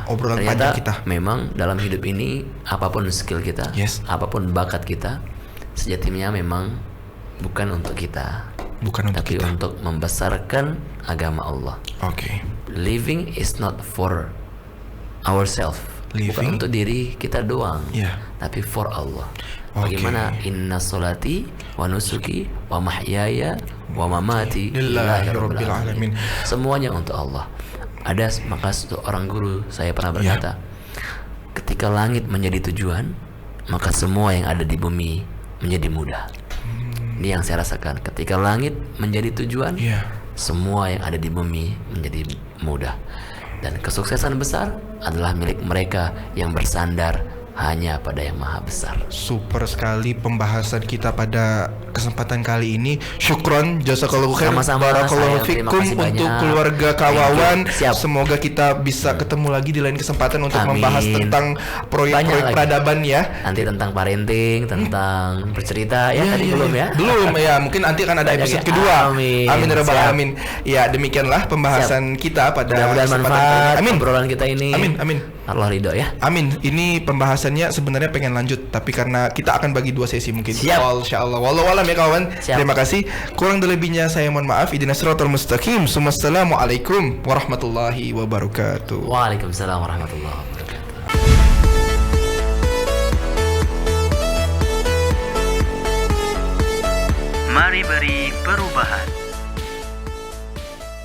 obrolan panjang kita? Memang dalam hidup ini apapun skill kita, apapun bakat kita, sejatinya memang bukan untuk kita, tapi untuk membesarkan agama Allah. Living is not for ourselves, bukan untuk diri kita doang, tapi for Allah. Bagaimana inna sholati wa nusuki wa mahyaya wa mamati lillahi rabbil alamin. Semuanya untuk Allah. Maka seorang guru saya pernah berkata, ketika langit menjadi tujuan, maka semua yang ada di bumi menjadi mudah. Ini yang saya rasakan. Ketika langit menjadi tujuan, semua yang ada di bumi menjadi mudah. Dan kesuksesan besar adalah milik mereka yang bersandar hanya pada yang maha besar. Super sekali pembahasan kita pada kesempatan kali ini. Syukron, jazakallahu khair. Sama-sama, Barakallahu sayang, terima fikum kasih untuk banyak. keluarga Kawawan. Siap. Semoga kita bisa ketemu lagi di lain kesempatan untuk Amin. membahas tentang Banyak proyek-proyek lagi. peradaban ya. Nanti tentang parenting, tentang bercerita ya, tadi belum ya? Belum ya, mungkin nanti akan ada Banyak episode ya. kedua. Amin. Amin ya rabbal Siap. alamin. Ya, demikianlah pembahasan kita pada Mudah-mudahan kesempatan manfaat kali ini. Amin. obrolan kita ini. Amin, amin. Allah ridho ya. Amin. Ini pembahasannya sebenarnya pengen lanjut, tapi karena kita akan bagi 2 sesi mungkin. Siap. Insyaallah. Wallahu alam ya kawan. Siap. Terima kasih. Kurang dan lebihnya saya mohon maaf. Ihdinas siratal mustaqim. Assalamualaikum warahmatullahi wabarakatuh. Waalaikumsalam warahmatullahi wabarakatuh. Mari beri perubahan.